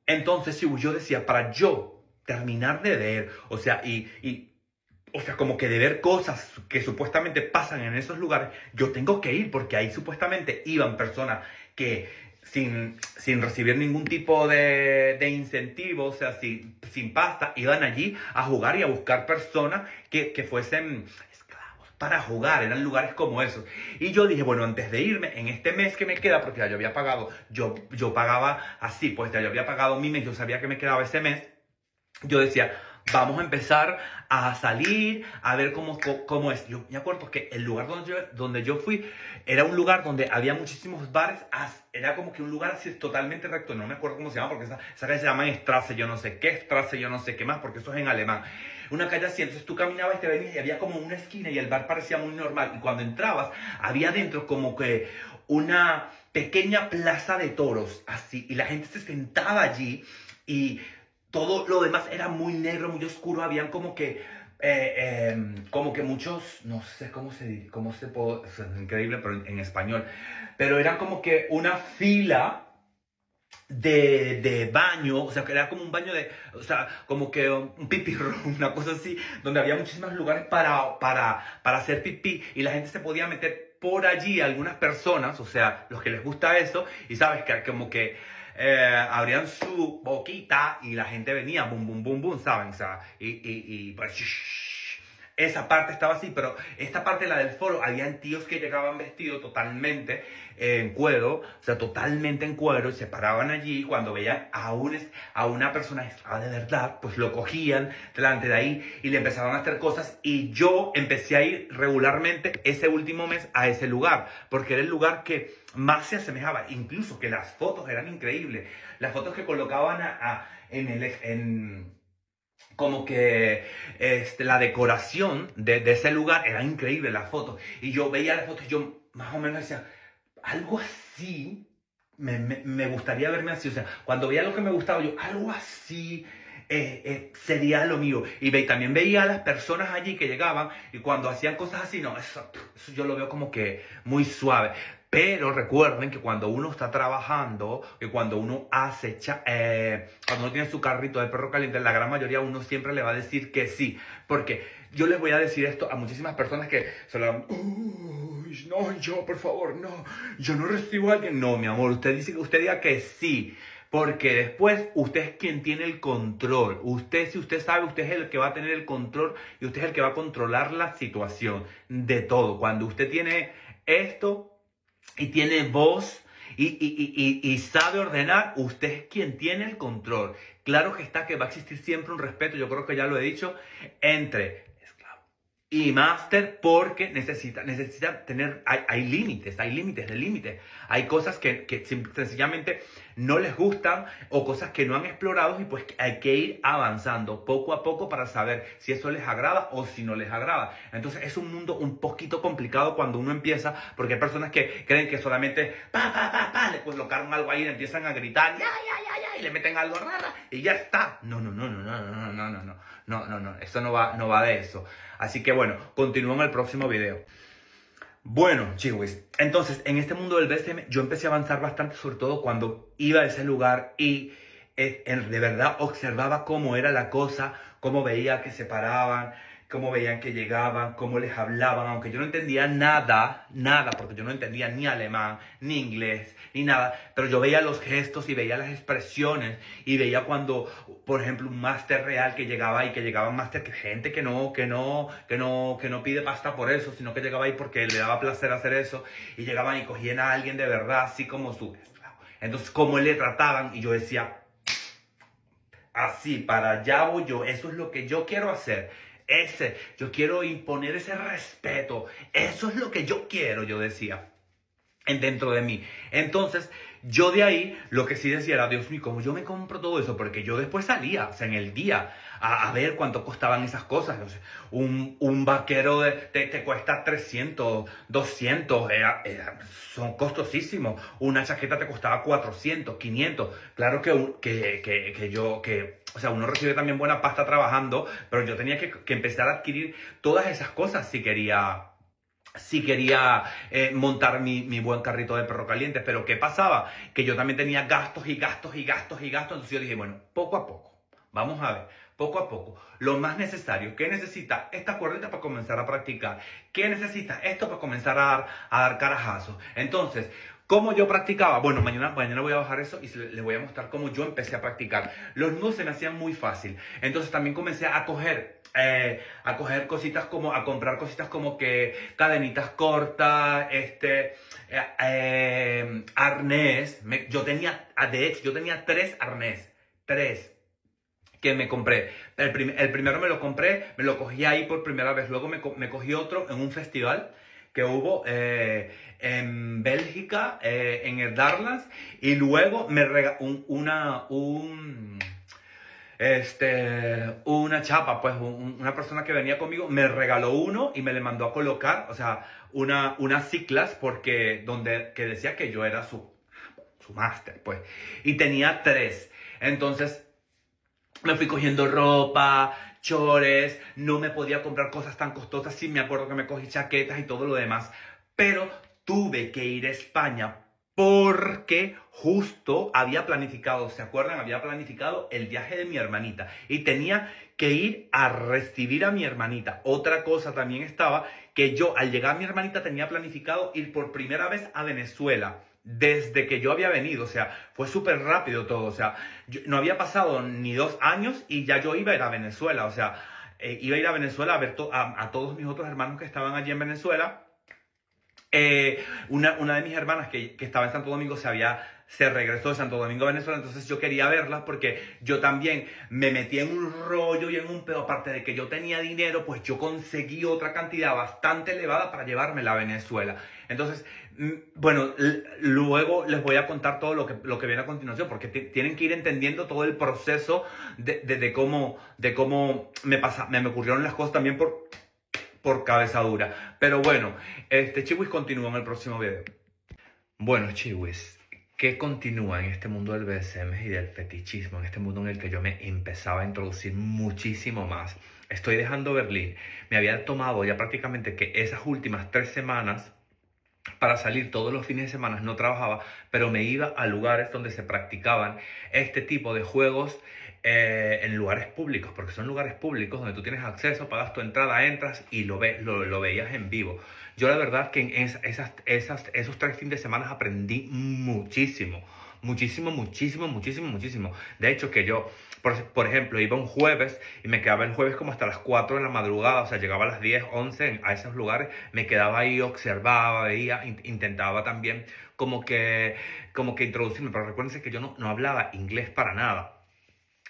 Entonces, sí, yo decía, para yo terminar de ver, o sea, o sea, como que de ver cosas que supuestamente pasan en esos lugares, yo tengo que ir porque ahí supuestamente iban personas que sin recibir ningún tipo de incentivo, o sea, sin pasta, iban allí a jugar y a buscar personas que fuesen esclavos para jugar, eran lugares como esos. Y yo dije, bueno, antes de irme, en este mes que me queda, porque ya yo había pagado, yo pagaba así, pues ya yo había pagado mi mes, yo sabía que me quedaba ese mes, yo decía, vamos a empezar a salir, a ver cómo es. Yo me acuerdo que el lugar donde yo fui era un lugar donde había muchísimos bares. Era como que un lugar así totalmente recto. No me acuerdo cómo se llama, porque esa calle se llama Strasse, yo no sé qué, Strasse, yo no sé qué más, porque eso es en alemán. Una calle así, entonces tú caminabas y te venías y había como una esquina y el bar parecía muy normal. Y cuando entrabas, había dentro como que una pequeña plaza de toros, así. Y la gente se sentaba allí y todo lo demás era muy negro, muy oscuro. Habían como que muchos, no sé cómo se dice, es increíble, pero en español. Pero eran como que una fila de baño, o sea, que era como un baño o sea, como que un pipí room, una cosa así, donde había muchísimos lugares para hacer pipí y la gente se podía meter por allí, algunas personas, o sea, los que les gusta eso, y sabes que como que abrían su boquita y la gente venía, boom, boom, boom, boom, ¿saben? O sea, y pues, esa parte estaba así, pero esta parte, la del foro, habían tíos que llegaban vestidos totalmente en cuero, o sea, totalmente en cuero, y se paraban allí, y cuando veían a una persona que estaba de verdad, pues lo cogían delante de ahí y le empezaban a hacer cosas, y yo empecé a ir regularmente ese último mes a ese lugar, porque era el lugar que más se asemejaba, incluso que las fotos eran increíbles, las fotos que colocaban como que la decoración de ese lugar era increíble, las fotos. Y yo veía las fotos y yo más o menos decía, algo así, me gustaría verme así. O sea, cuando veía lo que me gustaba, yo, algo así sería lo mío. Y también veía a las personas allí que llegaban y cuando hacían cosas así, no, eso yo lo veo como que muy suave. Pero recuerden que cuando uno está trabajando, que cuando uno cuando uno tiene su carrito de perro caliente, la gran mayoría uno siempre le va a decir que sí. Porque yo les voy a decir esto a muchísimas personas que se lo dan, uy, no, yo, por favor, no, yo no recibo a alguien. No, mi amor, usted diga que sí. Porque después usted es quien tiene el control. Si usted sabe, usted es el que va a tener el control y usted es el que va a controlar la situación de todo. Cuando usted tiene esto y tiene voz y sabe ordenar, usted es quien tiene el control. Claro que está que va a existir siempre un respeto, yo creo que ya lo he dicho, entre esclavo y máster, porque necesita tener, hay límites de límites. Hay cosas que sencillamente no les gustan o cosas que no han explorado y pues hay que ir avanzando poco a poco para saber si eso les agrada o si no les agrada. Entonces es un mundo un poquito complicado cuando uno empieza, porque hay personas que creen que solamente le colocaron algo ahí y empiezan a gritar y le meten algo raro y ya está. No, eso no va de eso. Así que bueno, continúo en el próximo video. Bueno, chicos, entonces en este mundo del BDSM yo empecé a avanzar bastante, sobre todo cuando iba a ese lugar y de verdad observaba cómo era la cosa, cómo veía que se paraban, cómo veían que llegaban, cómo les hablaban, aunque yo no entendía nada, porque yo no entendía ni alemán, ni inglés, ni nada, pero yo veía los gestos y veía las expresiones y veía cuando, por ejemplo, un máster real que llegaba y que llegaba un máster, que gente que no pide pasta por eso, sino que llegaba ahí porque le daba placer hacer eso y llegaban y cogían a alguien de verdad, así como su esclavo. Entonces, cómo le trataban y yo decía, así, para allá voy yo, eso es lo que yo quiero hacer. Yo quiero imponer ese respeto. Eso es lo que yo quiero, yo decía, dentro de mí. Entonces, yo de ahí, lo que sí decía era, Dios mío, ¿cómo yo me compro todo eso? Porque yo después salía, o sea, en el día, a ver cuánto costaban esas cosas. No sé, un vaquero te cuesta 300, 200, son costosísimos. Una chaqueta te costaba 400, 500. Claro o sea, uno recibe también buena pasta trabajando, pero yo tenía que empezar a adquirir todas esas cosas si quería si quería montar mi buen carrito de perro caliente. Pero ¿qué pasaba? Que yo también tenía gastos y gastos y gastos y gastos. Entonces yo dije, bueno, poco a poco. Vamos a ver, poco a poco. Lo más necesario. ¿Qué necesita esta cuerdita para comenzar a practicar? ¿Qué necesita esto para comenzar a dar carajazos? Entonces, ¿cómo yo practicaba? Bueno, mañana voy a bajar eso y les voy a mostrar cómo yo empecé a practicar. Los nudos se me hacían muy fácil. Entonces también comencé a coger cositas como, a comprar cositas como que cadenitas cortas, arnés. De hecho, yo tenía 3 arnés. 3 que me compré. El primero me lo compré, me lo cogí ahí por primera vez. Luego me cogí otro en un festival que hubo en Bélgica, en el Darlas. Y luego me regaló una chapa, pues una persona que venía conmigo me regaló uno y me le mandó a colocar, o sea, unas ciclas que decía que yo era su máster, pues. Y tenía 3. Entonces me fui cogiendo ropa, chores, no me podía comprar cosas tan costosas. Sí, me acuerdo que me cogí chaquetas y todo lo demás. Pero tuve que ir a España porque justo había planificado, ¿se acuerdan? Había planificado el viaje de mi hermanita y tenía que ir a recibir a mi hermanita. Otra cosa también estaba que yo al llegar a mi hermanita tenía planificado ir por primera vez a Venezuela desde que yo había venido. O sea, fue súper rápido todo. O sea, no había pasado ni 2 años y ya yo iba a ir a Venezuela. O sea, iba a ir a Venezuela a ver a todos mis otros hermanos que estaban allí en Venezuela. Una de mis hermanas que estaba en Santo Domingo se regresó de Santo Domingo a Venezuela. Entonces yo quería verlas porque yo también me metí en un rollo y en un pedo. Aparte de que yo tenía dinero, pues yo conseguí otra cantidad bastante elevada para llevármela a Venezuela. Entonces, bueno, luego les voy a contar todo lo que viene a continuación, porque tienen que ir entendiendo todo el proceso de cómo me ocurrieron las cosas también por cabeza dura. Pero bueno, Chiwis continúa en el próximo video. Bueno, Chiwis, ¿qué continúa en este mundo del BDSM y del fetichismo? En este mundo en el que yo me empezaba a introducir muchísimo más. Estoy dejando Berlín. Me había tomado ya prácticamente que esas últimas 3 semanas para salir todos los fines de semana. No trabajaba, pero me iba a lugares donde se practicaban este tipo de juegos en lugares públicos, porque son lugares públicos donde tú tienes acceso, pagas tu entrada, entras y lo veías en vivo. Yo la verdad que en esos 3 fines de semana aprendí muchísimo. Muchísimo, muchísimo, muchísimo, muchísimo. De hecho, que yo, por ejemplo, iba un jueves y me quedaba el jueves como hasta las 4 de la madrugada, o sea, llegaba a las 10, 11 a esos lugares, me quedaba ahí, observaba, veía, intentaba también como que introducirme, pero recuérdense que yo no hablaba inglés para nada.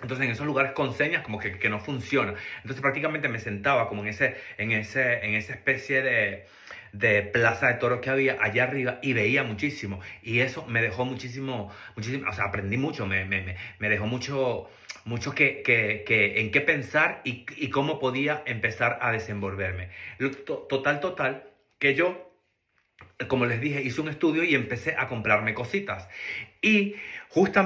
Entonces en esos lugares con señas como que no funciona. Entonces prácticamente me sentaba como en esa especie de plaza de toros que había allá arriba y veía muchísimo. Y eso me dejó muchísimo, o sea, aprendí mucho, me dejó mucho en qué pensar y cómo podía empezar a desenvolverme. Total, que yo, como les dije, hice un estudio y empecé a comprarme cositas. Y justo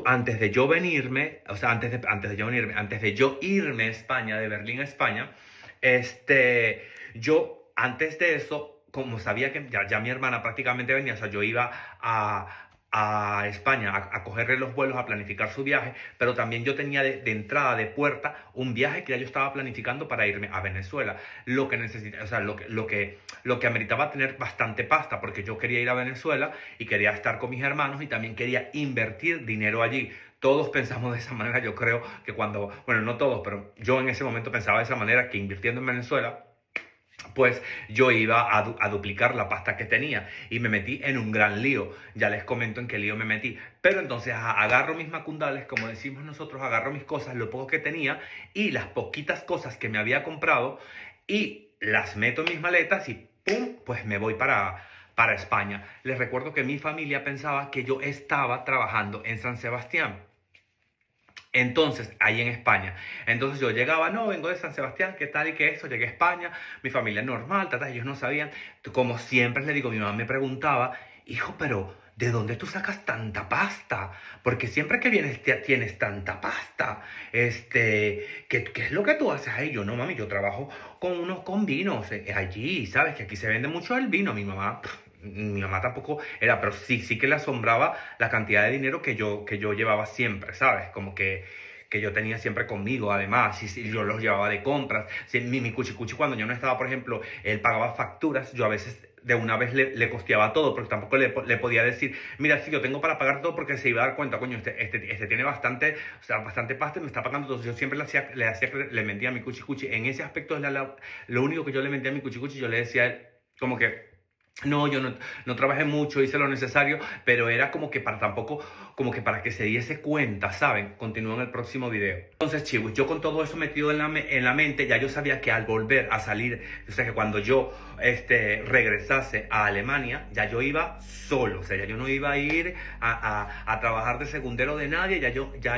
antes de yo venirme, o sea, antes de yo irme a España, de Berlín a España, yo antes de eso, como sabía que ya mi hermana prácticamente venía, o sea, yo iba a España a cogerle los vuelos, a planificar su viaje, pero también yo tenía de entrada, de puerta, un viaje que ya yo estaba planificando para irme a Venezuela. Lo que necesitaba, o sea, lo que ameritaba tener bastante pasta, porque yo quería ir a Venezuela y quería estar con mis hermanos y también quería invertir dinero allí. Todos pensamos de esa manera, yo creo que bueno, no todos, pero yo en ese momento pensaba de esa manera, que invirtiendo en Venezuela, pues yo iba a duplicar la pasta que tenía y me metí en un gran lío. Ya les comento en qué lío me metí. Pero entonces agarro mis macundales, como decimos nosotros, agarro mis cosas, lo poco que tenía y las poquitas cosas que me había comprado y las meto en mis maletas y ¡pum! Pues me voy para España. Les recuerdo que mi familia pensaba que yo estaba trabajando en San Sebastián. Entonces, ahí en España. Entonces yo llegaba, no, vengo de San Sebastián, ¿qué tal y qué eso? Llegué a España, mi familia normal, ellos no sabían. Como siempre les digo, mi mamá me preguntaba, hijo, pero ¿de dónde tú sacas tanta pasta? Porque siempre que vienes tienes tanta pasta. ¿Qué es lo que tú haces ahí? Yo, no, mami, yo trabajo con vinos allí, ¿sabes? Que aquí se vende mucho el vino. Mi mamá tampoco era, pero sí que le asombraba la cantidad de dinero que yo llevaba siempre, ¿sabes? Como que yo tenía siempre conmigo, además, y yo los llevaba de compras. Si mi cuchicuchi, cuando yo no estaba, por ejemplo, él pagaba facturas, yo a veces de una vez le costeaba todo, porque tampoco le podía decir, mira, sí, yo tengo para pagar todo, porque se iba a dar cuenta, coño, este tiene bastante, o sea, bastante pasta y me está pagando todo. Yo siempre le mentía a mi cuchicuchi. En ese aspecto, lo único que yo le mentía a mi cuchicuchi, yo le decía a él, como que, no, yo no trabajé mucho, hice lo necesario, pero era como que para tampoco, como que para que se diese cuenta, ¿saben? Continúo en el próximo video. Entonces, chicos, yo con todo eso metido en la mente, ya yo sabía que al volver a salir, o sea, que cuando yo regresase a Alemania, ya yo iba solo, o sea, ya yo no iba a ir a trabajar de segundero de nadie, ya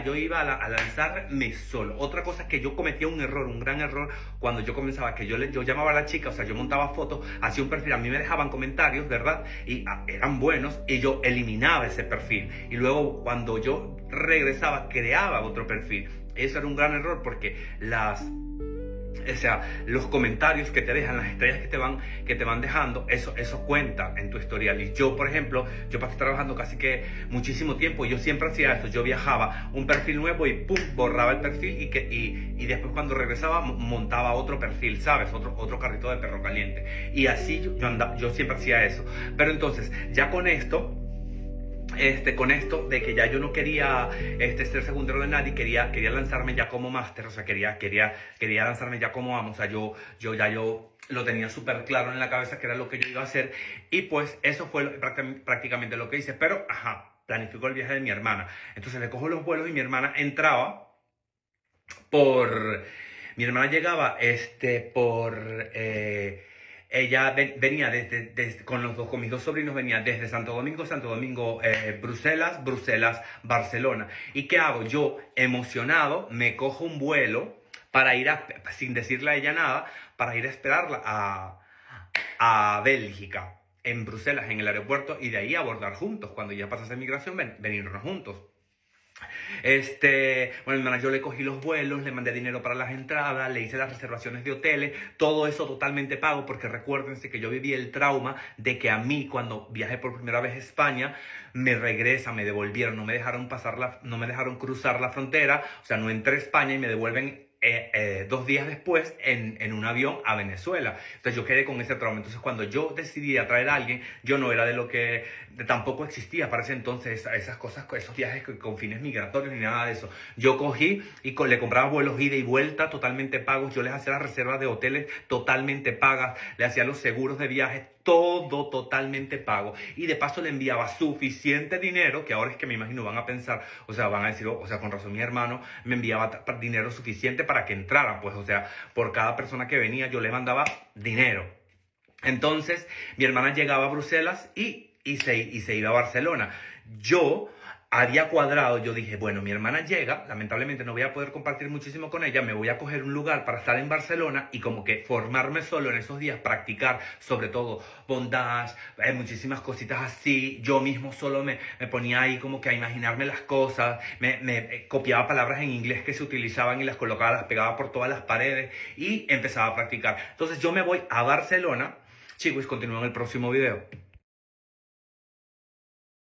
yo iba a lanzarme solo. Otra cosa es que yo cometía un error, un gran error, cuando yo comenzaba, que yo llamaba a la chica, o sea, yo montaba fotos, hacía un perfil, a mí me dejaban comentarios, ¿verdad? Y eran buenos, y yo eliminaba ese perfil. Y luego, cuando yo regresaba, creaba otro perfil. Eso era un gran error, porque los comentarios que te dejan, las estrellas que te van dejando, eso cuenta en tu historial. Y yo, por ejemplo, yo pasé trabajando casi que muchísimo tiempo y yo siempre hacía eso. Yo viajaba un perfil nuevo y pum, borraba el perfil y después cuando regresaba montaba otro perfil, ¿sabes? Otro carrito de perro caliente. Y así yo siempre hacía eso. Pero entonces, ya con esto de que ya yo no quería ser segundero de nadie, quería lanzarme ya como máster, o sea, quería lanzarme ya como amo, o sea, yo lo tenía súper claro en la cabeza que era lo que yo iba a hacer, y pues eso fue prácticamente lo que hice, pero, planificó el viaje de mi hermana. Entonces le cojo los vuelos y mi hermana entraba por... Mi hermana llegaba, ella venía con mis dos sobrinos, venía desde Santo Domingo, Bruselas, Barcelona. ¿Y qué hago? Yo, emocionado, me cojo un vuelo para ir sin decirle a ella nada, para ir a esperarla a Bélgica, en Bruselas, en el aeropuerto, y de ahí abordar juntos. Cuando ya pasase migración, venirnos juntos. Bueno, hermana, yo le cogí los vuelos, le mandé dinero para las entradas, le hice las reservaciones de hoteles, todo eso totalmente pago, porque recuérdense que yo viví el trauma de que a mí, cuando viajé por primera vez a España, me devolvieron, no me dejaron cruzar la frontera, o sea, no entré a España y me devuelven 2 días después en un avión a Venezuela. Entonces yo quedé con ese trauma. Entonces cuando yo decidí atraer a alguien, yo no era tampoco existía para ese entonces esas cosas, esos viajes con fines migratorios ni nada de eso. Yo cogí y le compraba vuelos ida y vuelta totalmente pagos, yo les hacía las reservas de hoteles totalmente pagas, le hacía los seguros de viaje, todo totalmente pago, y de paso le enviaba suficiente dinero, que ahora es que me imagino van a pensar, o sea, van a decir, o sea, con razón mi hermano me enviaba dinero suficiente para que entraran, pues, o sea, por cada persona que venía yo le mandaba dinero. Entonces mi hermana llegaba a Bruselas y se iba a Barcelona. Yo había cuadrado, yo dije, bueno, mi hermana llega, lamentablemente no voy a poder compartir muchísimo con ella, me voy a coger un lugar para estar en Barcelona y como que formarme solo en esos días, practicar sobre todo bondage, muchísimas cositas así. Yo mismo solo me ponía ahí como que a imaginarme las cosas, me copiaba palabras en inglés que se utilizaban y las colocaba, las pegaba por todas las paredes y empezaba a practicar. Entonces yo me voy a Barcelona. Chicos, continúo en el próximo video.